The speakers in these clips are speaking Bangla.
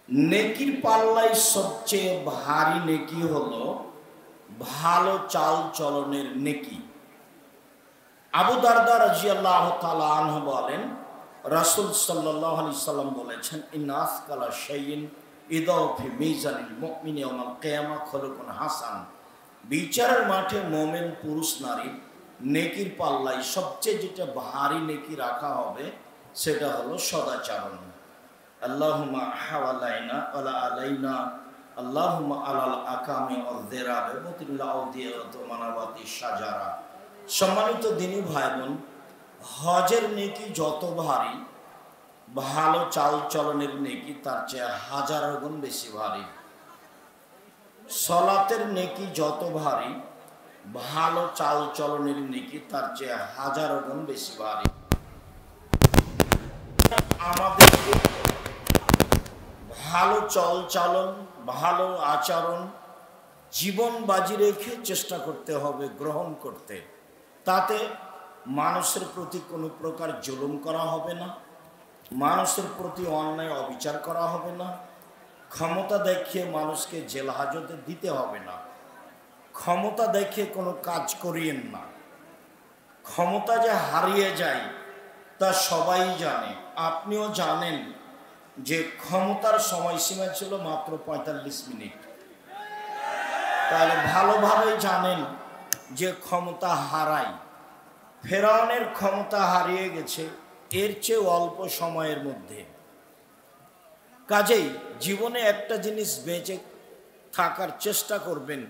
নেকির পাল্লায় সবচেয়ে ভারী নেকি হলো ভালো চাল চলনের নেকি। আবু দারদা রাদিয়াল্লাহু তাআলা আনহু বলেন, রাসূল সাল্লাল্লাহু আলাইহি সাল্লাম বলেছেন, ইন্না আসকালা শাইইন ইদাউ ফি মিজানিল মুমিনি ইয়াওমাল কিয়ামা খুলুকুন হাসান। বিচারের মাঠে মুমিন পুরুষ নারী নেকির পাল্লায় সবচেয়ে যেটা ভারী নেকি রাখা হবে সেটা হলো সদাচরণ। আল্লাহুম্মা হাওয়ালাইনা ওয়ালা আলাইনা আল্লাহুম্মা আলাল আকামি ওয়াল যিরাব মুতিল্লা আউদিয়াত মানাবাতি শাজারা। সম্মানিত দিনী ভাই বোন, হজের নেকি যত ভারী, ভালো চাল চলনের নেকি তার চেয়ে হাজারো গুণ বেশি ভারী। সলাতের নেকি যত ভারী, ভালো চাল চলনের নেকি তার চেয়ে হাজারো গুণ বেশি ভারী। আমাদেরকে ভালো চল চালন, ভালো আচরণ জীবন বাজি রেখে চেষ্টা করতে হবে গ্রহণ করতে। তাতে মানুষের প্রতি কোনো প্রকার জুলুম করা হবে না, মানুষের প্রতি অন্যায় অবিচার করা হবে না, ক্ষমতা দেখিয়ে মানুষকে জেল হাজতে দিতে হবে না, ক্ষমতা দেখিয়ে কোনো কাজ করিয়েন না। ক্ষমতা যে হারিয়ে যায় তা সবাই জানে, আপনিও জানেন যে ক্ষমতার সময়সীমা ছিল মাত্র ৪৫ মিনিট। তাহলে ভালোভাবে জানেন যে ক্ষমতা হারায়। ফেরাউনের ক্ষমতা হারিয়ে গেছে এর চেয়ে অল্প সময়ের মধ্যে। কাজেই জীবনে একটা জিনিস বেঁচে থাকার চেষ্টা করবেন,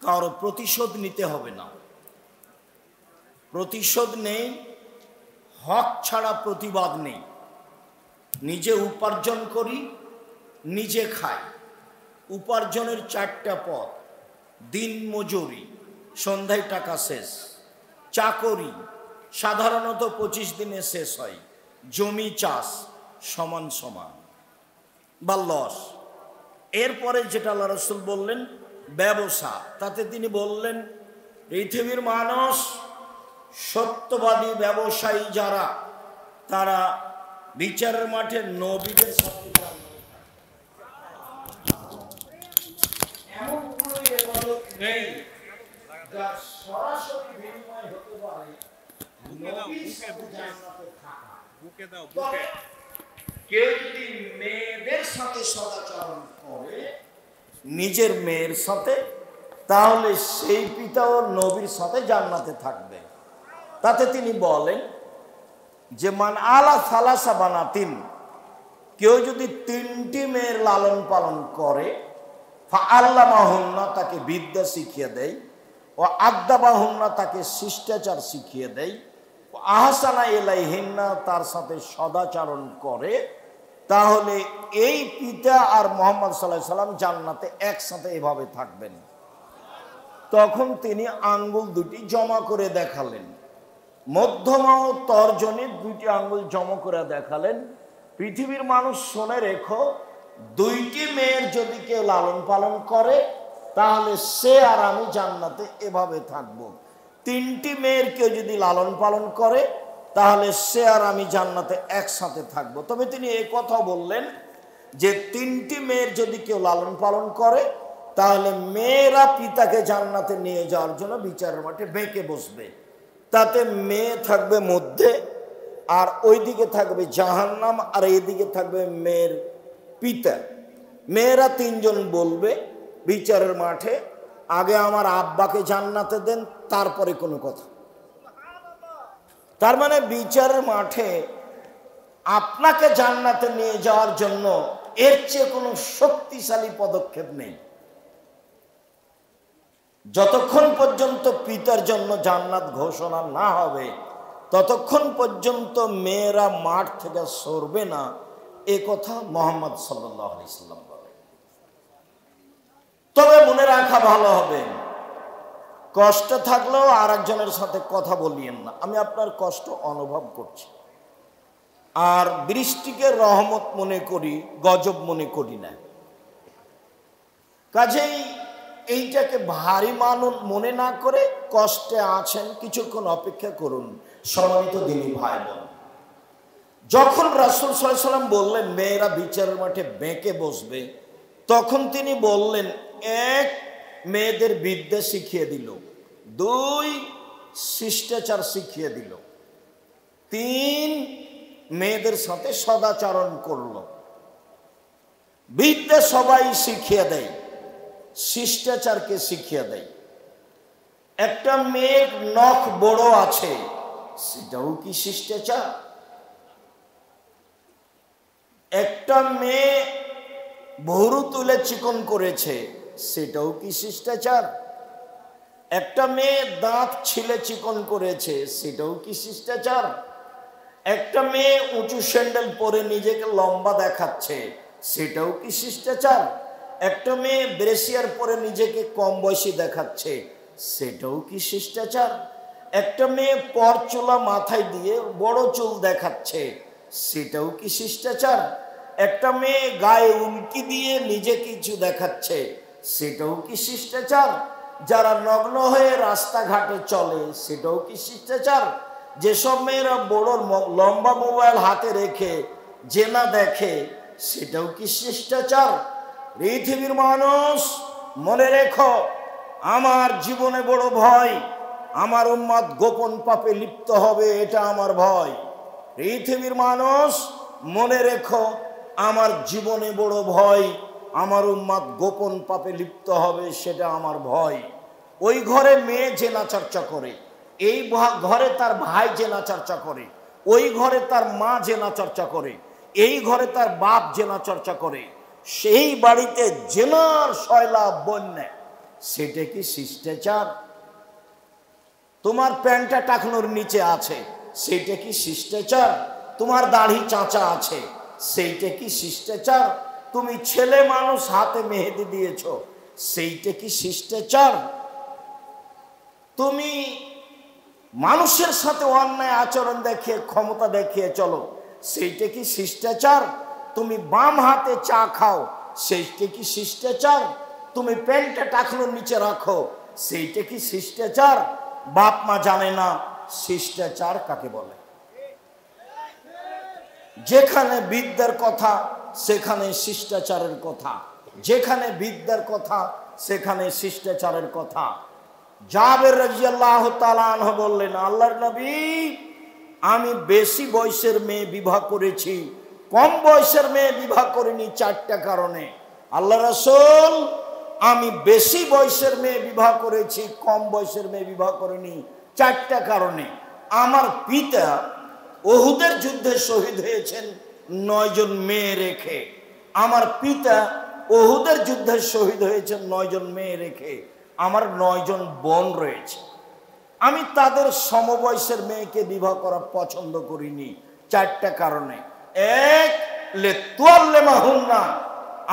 কারো প্রতিশোধ নিতে হবে না। প্রতিশোধ নেই, হক ছাড়া প্রতিবাদ নেই। নিজে উপার্জন করি, নিজে খাই। উপার্জনের ৪টা পথ: দিন মজুরি, সন্ধ্যায় টাকা শেষ; চাকরি সাধারণত ২৫ দিনে শেষ হয়; জমি চাষ সমান সমান বা লস। এরপরে যেটা আল্লাহ রাসূল বললেন ব্যবসা, তাতে তিনি বললেন পৃথিবীর মানুষ সত্যবাদী ব্যবসায়ী যারা, তারা বিচারের মাঠে নবীদের সাথে এমন কোনো ইবাদত নেই যা সরাসরি বিনিময় হতে পারে নবীর সাথে জান্নাতে থাকা। কেউ যদি মেয়েদের সাথে সদাচরণ করে, নিজের মেয়ের সাথে, তাহলে সেই পিতাও নবীর সাথে জান্নাতে থাকবে। তাতে তিনি বলেন যে মান আলা সালাসা বানাতিন, কেউ যদি ৩টি মেয়ের লালন পালন করে, ফাআল্লামাহুন্না, তাকে বিদ্যা শিখিয়ে দেয়, ও আদাবাহুন্না, তাকে শিষ্টাচার শিখিয়ে দেয়, ও আহসানা ইলাইহিন্না, তার সাথে সদাচরণ করে, তাহলে এই পিতা আর মুহাম্মদ সাল্লাল্লাহু আলাইহি সাল্লাম জান্নাতে একসাথে এভাবে থাকবেন। তখন তিনি আঙ্গুল দুটি জমা করে দেখালেন, মধ্যমা ও তর্জনী ২টি আঙ্গুল জমা করে দেখালেন। পৃথিবীর মানুষ শুনে রেখো, ২টি মেয়ের যদি কেউ লালন পালন করে, তাহলে সে আর আমি জান্নাতে এভাবে থাকবো। ৩টি মেয়ের কেউ যদি লালন পালন করে, তাহলে সে আর আমি জান্নাতে একসাথে থাকবো। তবে তিনি এই কথা বললেন যে ৩টি মেয়ের যদি কেউ লালন পালন করে, তাহলে মেয়েরা পিতাকে জান্নাতে নিয়ে যাওয়ার জন্য বিচারের মাঠে বেঁকে বসবে। তাতে মেয়ে থাকবে মধ্যে, আর ওইদিকে থাকবে জাহান্নাম, আর এইদিকে থাকবে মেয়ের পিতা। মেয়েরা ৩জন বলবে বিচারের মাঠে, আগে আমার আব্বাকে জান্নাতে দেন, তারপরে কোনো কথা। তার মানে বিচারের মাঠে আপনাকে জান্নাতে নিয়ে যাওয়ার জন্য এর চেয়ে কোনো শক্তিশালী পদক্ষেপ নেই। যতক্ষণ পর্যন্ত পিতার জন্য জান্নাত ঘোষণা না হবে, ততক্ষণ পর্যন্ত মেয়েরা মাঠ থেকে সরবে না, এ কথা মুহাম্মদ সাল্লাল্লাহু আলাইহি সাল্লাম বলেন। তবে মনে রাখা ভালো হবে, কষ্ট থাকলেও আর একজনের সাথে কথা বলিয়েন না। আমি আপনার কষ্ট অনুভব করছি, আর বৃষ্টিকে রহমত মনে করি, গজব মনে করি না। কাজেই এইটাকে ভারী মনে না করে, কষ্টে আছেন কিছুক্ষণ অপেক্ষা করুন। সম্মানিত দিনী ভাই বোন, যখন রাসূল সাল্লাল্লাহু আলাইহি ওয়াসাল্লাম বললেন মেয়েরা বিচারের মাঠে বেঁকে বসবে, তখন তিনি বললেন, এক, মেয়েদের বিদ্যা শিখিয়ে দিল, দুই, শিষ্টাচার শিখিয়ে দিল, তিন, মেয়েদের সাথে সদাচরণ করলো। বিদ্যা সবাই শিখিয়ে দেয়, শিষ্টাচারকে শিখিয়ে দেয়। একটা মেয়ের নখ বড় আছে, সেটাও কি শিষ্টাচার? একটা মেয়ে ভুরু তুলে চিকন করেছে, সেটাও কি শিষ্টাচার? একটা মেয়ে দাঁত ছিলে চিকন করেছে, সেটাও কি শিষ্টাচার? একটা মেয়ে উঁচু স্যান্ডেল পরে নিজেকে লম্বা দেখাচ্ছে, সেটাও কি শিষ্টাচার? একটা মেয়ে ব্রেসিয়ার পরে নিজেকে কম বয়সী দেখাচ্ছে, সেটাও কি শিষ্টাচার? একটা মেয়ে পরচুলা মাথায় দিয়ে বড় চুল দেখাচ্ছে, সেটাও কি শিষ্টাচার? একটা মেয়ে গায়ে উল্কি দিয়ে নিজে কিছু দেখাচ্ছে, সেটাও কি শিষ্টাচার? যারা নগ্ন হয়ে রাস্তাঘাটে চলে, সেটাও কি শিষ্টাচার? যেসব মেয়েরা বড় লম্বা মোবাইল হাতে রেখে জেনা দেখে, সেটাও কি শিষ্টাচার? পৃথিবীর মানুষ, মনে রেখো, আমার জীবনে বড় ভয়, আমার উম্মত গোপন পাপে লিপ্ত হবে, এটা আমার ভয়। পৃথিবীর মানুষ, মনে রেখো, আমার জীবনে বড় ভয়, আমার উম্মত গোপন পাপে লিপ্ত হবে, সেটা আমার ভয়। ওই ঘরে মেয়ে জেনা চর্চা করে, এই ঘরে তার ভাই জেনা চর্চা করে, ওই ঘরে তার মা জেনা চর্চা করে, এই ঘরে তার বাপ জেনা চর্চা করে, সেই বাড়িতে জেনার সয়লাভ বন্যা, সেটা কি শিষ্টাচার? তোমার প্যান্টটা টাকনোর নিচে আছে, সেইটা কি শিষ্টাচার? তোমার দাড়ি চাঁচা আছে, সেইটা কি শিষ্টাচার? তুমি ছেলে মানুষ, হাতে মেহেদি দিয়েছ, সেইটা কি শিষ্টাচার? তুমি মানুষের সাথে অন্যায় আচরণ দেখিয়ে, ক্ষমতা দেখিয়ে চলো, সেইটা কি শিষ্টাচার? তুমি বাম হাতে চা খাও, সেইটা কি শিষ্টাচার? তুমি প্যান্টটা টাকনোর নিচে রাখো, সেইটা কি শিষ্টাচার? বাপ মা জানে না শিষ্টাচার কাকে বলে। যেখানে বিদ্যার কথা, সেখানে শিষ্টাচারের কথা, যেখানে বিদ্যার কথা, সেখানে শিষ্টাচারের কথা। জাবের রাদিয়াল্লাহু তাআলা আনহু বললেন, আল্লাহর নবী, আমি বেশি বয়সের মেয়ে বিবাহ করেছি, কম বয়সের মেয়ে বিবাহ করিনি, চারটা কারণে। আল্লাহ রাসূল, আমি বেশি বয়সের মেয়ে বিবাহ করেছি, কম বয়সের মেয়ে বিবাহ করিনি, চারটা কারণে। আমার পিতা উহুদের যুদ্ধে শহীদ হয়েছেন 9 জন মেয়ে রেখে, আমার পিতা উহুদের যুদ্ধে শহীদ হয়েছেন 9 জন মেয়ে রেখে, আমার 9 জন বোন রয়েছে, আমি তাদের সমবয়সের মেয়েকে বিবাহ করা পছন্দ করিনি, চারটা কারণে। এক, লেতুয়াল্লেমাহুন্না,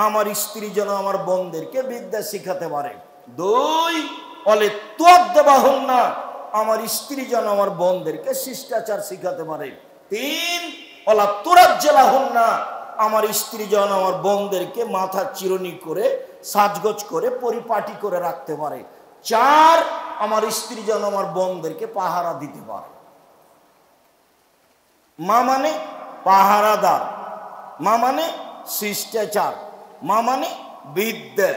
আমার স্ত্রী যেন আমার বোনদেরকে বিদ্যা শিখাতে পারে। দুই, অলেতুয়াদ্দাবাহুন্না, আমার স্ত্রী যেন আমার বোনদেরকে শিষ্টাচার শিখাতে পারে। তিন, অলা তুরাজ্জালাহুন্না, আমার স্ত্রী যেন আমার বোনদেরকে মাথা চিরুনি করে, সাজগোজ করে, পরিপাটি করে রাখতে পারে। চার, আমার স্ত্রী যেন আমার বোনদেরকে পাহারা দিতে পারে। মা মানে পাহারাদার, মা মানে শিষ্টাচার, মা মানে বিদ্যা,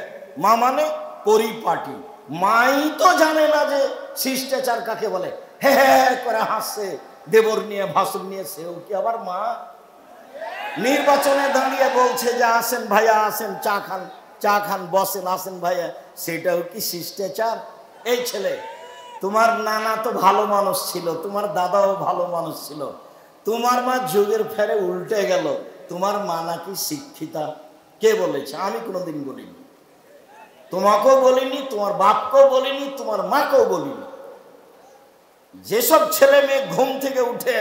মা মানে পরিপাটি। মাই তো জানে না যে শিষ্টাচার কাকে বলে, হে হে করে হাসছে, দেবর নিয়ে ভাসুর নিয়ে, সেও কি আবার মা? নির্বাচনে দাঁড়িয়ে বলছে যে আসেন ভাইয়া, আসেন, চা খান, চা খান, বসেন, আসেন ভাইয়া, সেটাও কি শিষ্টাচার? এই ছেলে, তোমার নানা তো ভালো মানুষ ছিল, তোমার দাদাও ভালো মানুষ ছিল, তোমার মা যুগের ফেরে উল্টে গেল, তোমার মা নাকি শিক্ষিতা? কে বলেছে? আমি কোনোদিন বলিনি, তোমাকেও বলিনি, তোমার বাপকেও বলিনি, তোমার মাকেও বলিনি। যেসব ছেলে মেয়ে ঘুম থেকে উঠে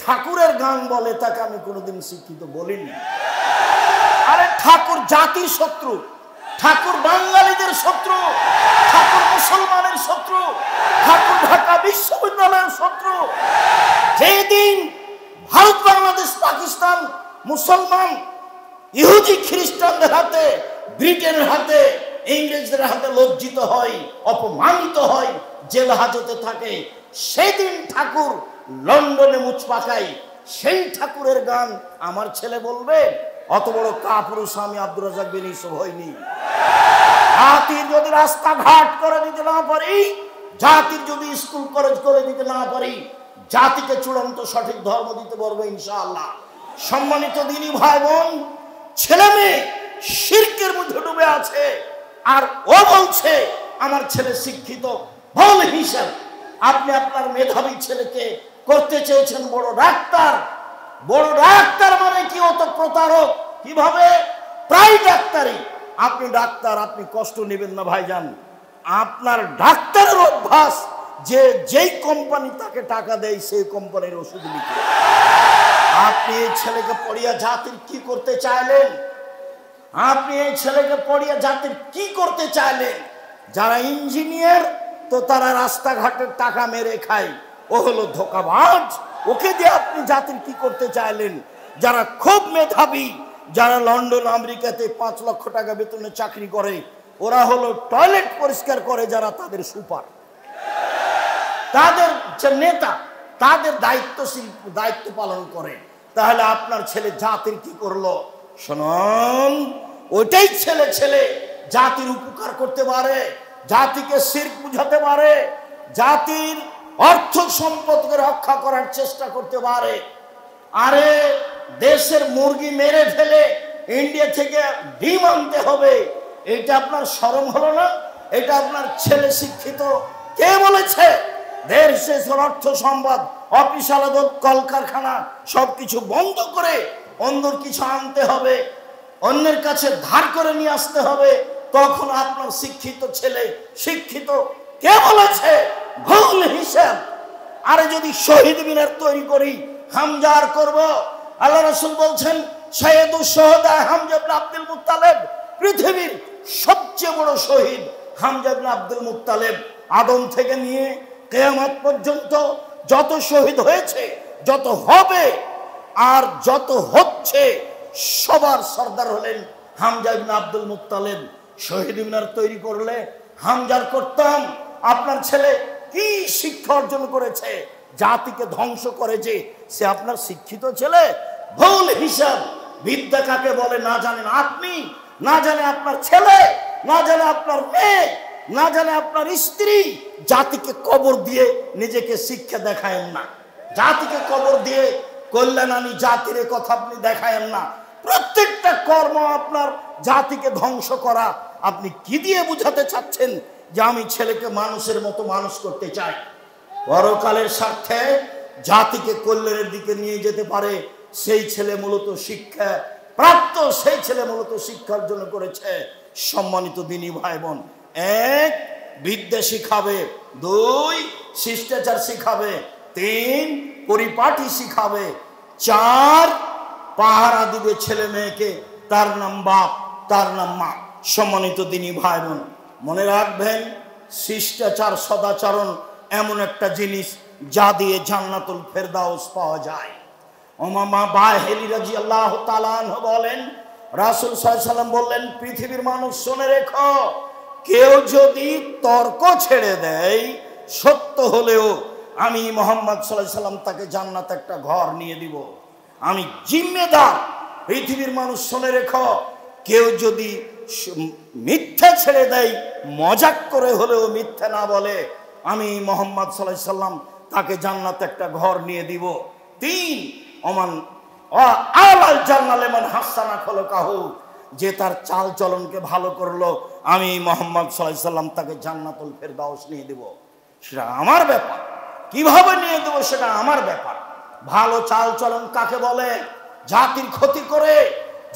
ঠাকুরের গান বলে, তাকে আমি কোনোদিন শিক্ষিত বলিনি। আরে ঠাকুর জাতির শত্রু, ঠাকুর বাঙালিদের শত্রু, ঠাকুর মুসলমানের শত্রু, ঠাকুর ঢাকা বিশ্ববিদ্যালয়ের শত্রু। যেদিন ভারত, বাংলাদেশ, পাকিস্তান মুসলমান ইহুদি খ্রিস্টানদের হাতে, ব্রিটেনের হাতে, ইংরেজদের হাতে লজ্জিত হয়, অপমানিত হয়, জেল হাজতে থাকে, সেদিন ঠাকুর লন্ডনে মুচ পাকায়, সেই ঠাকুরের গান আমার ছেলে বলবে? অত বড় কাপুরুষ আমি আব্দুর রাজ্জাক বিন ইউসুফ হইনি। জাতির যদি রাস্তাঘাট করে দিতে না পারি, জাতির যদি স্কুল কলেজ করে দিতে না পারি, জাতিকে চূড়ান্ত সঠিক ধর্ম দিতে পারবো ইনশাআল্লাহ। সম্মানিত দিনী ভাই বোন, ছেলে মেয়ে শিরকের মধ্যে ডুবে আছে, আর ও বলছে আমার ছেলে শিক্ষিত। ভুল হিসাব। আপনি আপনার মেধাবী ছেলেকে করতে চেয়েছেন বড় ডাক্তার। বড় ডাক্তার মানে কি? ও তো প্রতারক। কিভাবে? প্রায় ডাক্তারি। আপনি ডাক্তার, আপনি কষ্ট নেবেন না ভাইজান। আপনার ডাক্তারের অভ্যাস যে যেই কোম্পানি তাকে টাকা দেয় সেই কোম্পানির ওষুধ লিখে। আপনি এই ছেলেকে পড়িয়া জাতির কি করতে চাইলেন? আপনি এই ছেলেকে পড়িয়া জাতির কি করতে চাইলেন? যারা ইঞ্জিনিয়ার তো তারা রাস্তাঘাটের টাকা মেরে খায়, ও হলো ধোঁকাবাজ। ওকে দিয়ে আপনি জাতির কি করতে চাইলেন? যারা খুব মেধাবী, যারা লন্ডন আমেরিকাতে 5 লক্ষ টাকা বেতনে চাকরি করে, ওরা হলো টয়লেট পরিষ্কার করে যারা তাদের সুপার, তাদের যে নেতা, তাদের দায়িত্ব পালন করে। তাহলে আপনার ছেলে জাতির কি করলো? শুনুন, ওইটাই ছেলে জাতির উপকার করতে পারে, জাতিকে শিরক বুঝাতে পারে, জাতির অর্থ সম্পদকে রক্ষা করার চেষ্টা করতে পারে। আরে দেশের মুরগি মেরে ফেলে ইন্ডিয়া থেকে ডিম আনতে হবে, এটা আপনার শরম হলো না? এটা আপনার ছেলে শিক্ষিত? কে বলেছে? দেশের অর্থ সম্পদ, অফিস আদালত, কলকারখানা সবকিছু বন্ধ করে অন্যর কিছু আনতে হবে, অন্যের কাছে ধার করে নিয়ে আসতে হবে, তখন আপনার শিক্ষিত ছেলে শিক্ষিত? কে বলেছে? ভুল হিসাব। আরে যদি শহীদ মিনার তৈরি করি, হামজার করব। আল্লাহ রাসূল বলছেন সৈয়দুশ শুহাদা হামজা ইবনে আব্দুল মুত্তালিব, পৃথিবীর সবচেয়ে বড় শহীদ হামজা ইবনে আব্দুল মুত্তালিব। আদম থেকে নিয়ে কিয়ামত পর্যন্ত যত শহীদ হয়েছে, যত হবে আর যত হচ্ছে, সবার সর্দার হলেন হামজা ইবনে আব্দুল মুত্তালিব। শহীদ মিনার তৈরি করলে হামজার করতাম। আপনার ছেলে কি শিক্ষা অর্জন করেছে? জাতিকে ধ্বংস করেছে। সে আপনার শিক্ষিত ছেলে? ভুল হিসাব। বিদ্যা কাকে বলে না জানেন আপনি, না জানে আপনার ছেলে, না জানে আপনার মেয়ে, না জানে আপনার স্ত্রী। জাতিকে কবর দিয়ে নিজেকে শিক্ষা দেখায়েন না, জাতিকে কবর দিয়ে কল্যাণ আনি জাতির কথা আপনি দেখায়েন না। প্রত্যেকটা কর্ম আপনার জাতিকে ধ্বংস করা। আপনি কি দিয়ে বুঝাতে চাচ্ছেন যে আমি ছেলেকে মানুষের মতো মানুষ করতে চাই? পরকালের স্বার্থে জাতিকে কল্যাণের দিকে নিয়ে যেতে পারে সেই ছেলে মূলত শিক্ষা প্রাপ্ত, সেই ছেলে মূলত শিক্ষা অর্জন করেছে। সম্মানিত দিনী ভাই বোন, 1 বিদ্যা শিখাবে, 2 শিষ্টাচার শিখাবে, 3 পরিপাটি শিখাবে, 4 পাহারা দিবে ছেলে মেয়েকে, তার নাম বাপ, তার নাম মা। সম্মানিত দিনী ভাই বোন, মনে রাখবেন শিষ্টাচার সদাচরণ এমন একটা জিনিস যা দিয়ে জান্নাতুল ফেরদাউস পাওয়া যায়। উমামা বাহিলি রাদিয়াল্লাহু তাআলা আনহু বলেন, রাসূল সাল্লাল্লাহু আলাইহি ওয়াসাল্লাম বললেন, পৃথিবীর মানুষ শুনে রেখো, কেউ যদি তর্ক ছেড়ে দেয় সত্য হলেও আমি মুহাম্মদ সাল্লাল্লাহু আলাইহি ওয়াসাল্লাম তাকে জান্নাতে একটা ঘর নিয়ে দিব। আমি জিম্মেদার। পৃথিবীর মানুষ শুনে রেখো, কেউ যদি মিথ্যা ছেড়ে দেয়, মজাক করে হলেও মিথ্যা না বলে, আমি মুহাম্মদ সাল্লাল্লাহু আলাইহি ওয়াসাল্লাম তাকে জান্নাতে একটা ঘর নিয়ে দিব। 3 ওমান আলাল জান্নাত লিমান হাসানা খলকাহু, যে তার চাল চলনকে ভালো করলো, আমি মুহাম্মদ সাল্লাল্লাহু আলাইহি ওয়াসাল্লাম তাকে জান্নাতুল ফেরদাউস নিয়ে দেব। সেটা আমার ব্যাপার, কিভাবে নিয়ে দেব সেটা আমার ব্যাপার। ভালো চাল চলন কাকে বলে? জাতির ক্ষতি করে,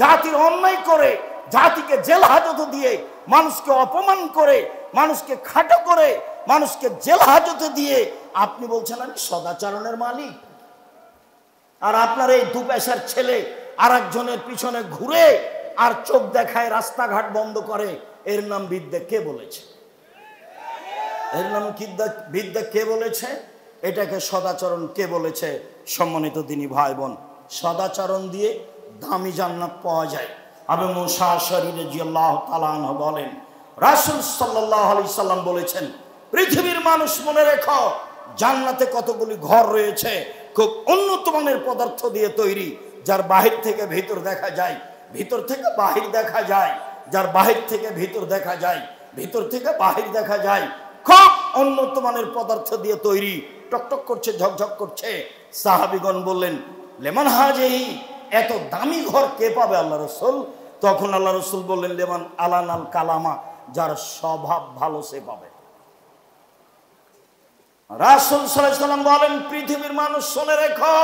জাতির অন্যায় করে, জাতিকে জেল হাজতে দিয়ে, মানুষকে অপমান করে, মানুষকে খাটো করে, মানুষকে জেল হাজতে দিয়ে আপনি বলছেন আমি সদাচরণের মালিক। আর আপনার এই 2 পয়সার ছেলে আর একজনের পিছনে ঘুরে আর চোখ দেখায়, রাস্তাঘাট বন্ধ করে, এর নাম বিদ্যা কে বলেছে? এর নাম বিদ্যা কে বলেছে? এটাকে সদাচরণ কে বলেছে? সম্মানিত দিনী ভাই বোন, সদাচরণ দিয়ে দামি জান্নাত পাওয়া যায়। আবু মুসা আশআরী রাদিয়াল্লাহু তাআলা আনহু বলেন, রাসূল সাল্লাল্লাহু আলাইহি সাল্লাম বলেছেন, পৃথিবীর মানুষ মনে রেখো, জান্নাতে কতগুলি ঘর রয়েছে, খুব উন্নত মানের পদার্থ দিয়ে তৈরি, যার বাহির থেকে ভিতর দেখা যায়, ভিতর থেকে বাহির দেখা যায়, যার বাহির থেকে ভিতর দেখা যায়, ভিতর থেকে বাহির দেখা যায়, খুব উন্নত মানের পদার্থ দিয়ে তৈরি, টকটক করছে, ঝকঝক করছে। সাহাবীগণ বললেন, লেমান হাজিহি, এত দামি ঘর কে পাবে আল্লাহ রাসূল? তখন আল্লাহ রাসূল বললেন, লেমান আলানাল কালামা, যার স্বভাব ভালো সে পাবে। রাসূল সাল্লাল্লাহু আলাইহি ওয়াসাল্লাম বলেন, পৃথিবীর মানুষ শুনে রেখো,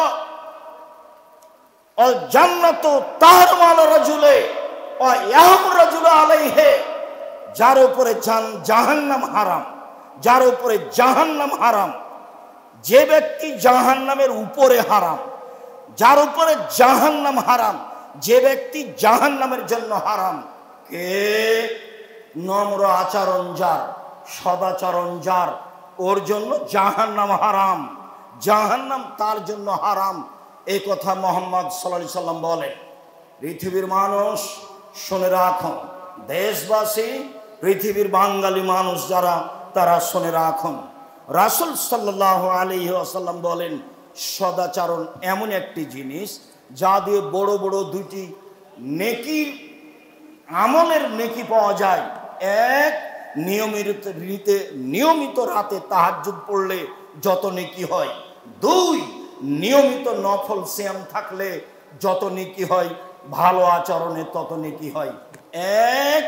আল জান্নাতু তাহরুমু আলা রাজুলে ওয়া ইয়াহরুমু রাজুলু আলাইহি, যার উপরে জাহান্নাম হারাম, যার উপরে জাহান্নাম হারাম, যে ব্যক্তি জাহান্নামের উপরে হারাম, যার উপরে জাহান্নাম হারাম, যে ব্যক্তি জাহান্নামের জন্য হারাম, কে? নম্র আচরণ যার, সদাচরণ যার, ওর জন্য জাহান্নাম হারাম, জাহান্নাম তার জন্য হারাম। এই কথা মুহাম্মদ সাল্লাল্লাহু আলাইহি সাল্লাম বলেন। পৃথিবীর মানুষ শুনে রাখুন, দেশবাসী, পৃথিবীর বাঙালি মানুষ যারা, তারা শুনে রাখুন, রাসূল সাল্লাল্লাহু আলাইহি ওয়াসাল্লাম বলেন, সদাচরণ এমন একটি জিনিস যা দিয়ে বড় বড় দুটি নেকি, আমলের নেকি পাওয়া যায়। এক, নিয়মিত রাতে তাহাজ্জুদ পড়লে যত নেকি হয়। দুই, নিয়মিত নফল সিয়াম থাকলে যত নেকি হয়, ভালো আচরণে তত নেকি হয়। এক,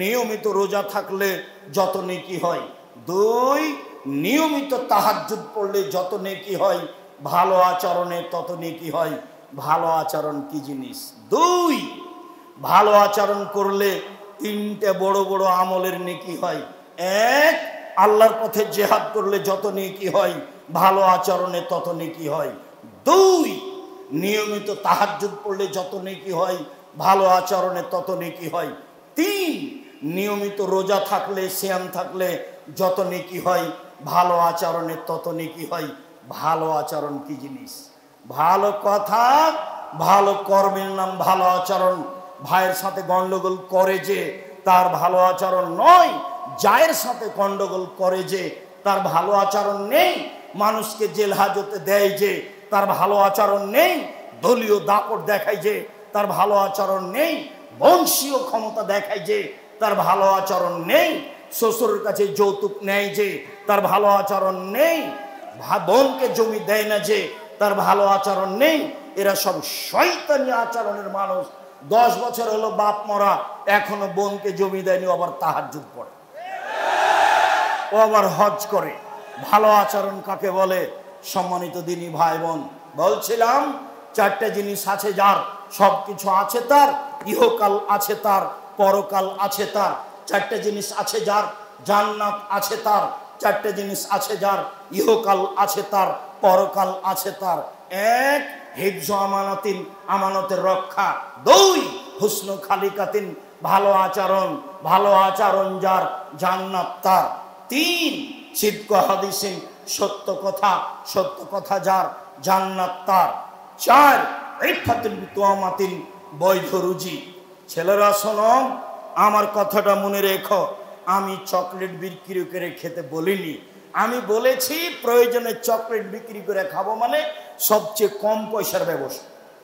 নিয়মিত রোজা থাকলে যত নেকি হয়। দুই, নিয়মিত তাহাজ্জুদ পড়লে যত নেকি হয়, ভালো আচরণে তত নেকি হয়। ভালো আচরণ কি জিনিস? দুই, ভালো আচরণ করলে তিনটে বড় বড় আমলের নেকি হয়। এক, আল্লাহর পথে জিহাদ করলে যত নেকি হয়, ভালো আচরণে তত নেকি হয়। দুই, নিয়মিত তাহাজ্জুদ পড়লে যত নেকি হয়, ভালো আচরণে তত নেকি হয়। তিন, নিয়মিত রোজা থাকলে, সিয়াম থাকলে যত নেকি হয়, ভালো আচরণে তত নেকি হয়। ভালো আচরণ কি জিনিস? ভালো কথা, ভালো কর্মের নাম ভালো আচরণ। ভাইয়ের সাথে গন্ডগোল করে যে, তার ভালো আচরণ নয়। জায়ের সাথে গন্ডগোল করে যে, তার ভালো আচরণ নেই। মানুষকে জেল হাজতে দেয় যে, তার ভালো আচরণ নেই। দলীয় দাপট দেখায় যে, তার ভালো আচরণ নেই। বংশীয় ক্ষমতা দেখায় যে, তার ভালো আচরণ নেই। শ্বশুরের কাছে যৌতুক নেয় যে, তার ভালো আচরণ নেই। বোনকে জমি দেয় না যে, তার ভালো আচরণ নেই। এরা সব শয়তানি আচরণের মানুষ। 10 বছর হলো বাপ মরা, এখনো বোনকে জমি দেয়নি, আবার তাহাজ্জুদ পড়ে, ও আবার হজ করে। ভালো আচরণ কাকে বলে? সম্মানিত দিনী ভাই বোন, বলছিলাম 4টে জিনিস আছে যার, সবকিছু আছে তার, ইহকাল আছে তার, পরকাল আছে তার। 4টে জিনিস আছে যার, জান্নাত আছে তার। 4টে জিনিস আছে যার, ইহকাল আছে তার, পরকাল আছে তার। এক, হিফজ আমানাতিন, আমানতের রক্ষা। দুই, হুসনু খালিকাতিন, ভালো আচরণ, ভালো আচরণ যার, জান্নাত তার। তিন, সিদক হাদিসিন, সত্য কথা, সত্য কথা যার, জান্নাত তার। চার, ইফাতুল বিতুয়ামাতিন, বৈধ রুজি। ছেলেরা শোনো, আমার কথাটা মনে রেখো, আমি চকলেট বিক্রি করে খেতে বলিনি। আমি বলেছি প্রয়োজনে চকলেট বিক্রি করে খাবো, মানে সবচেয়ে কম পয়সার ব্যবস্থা।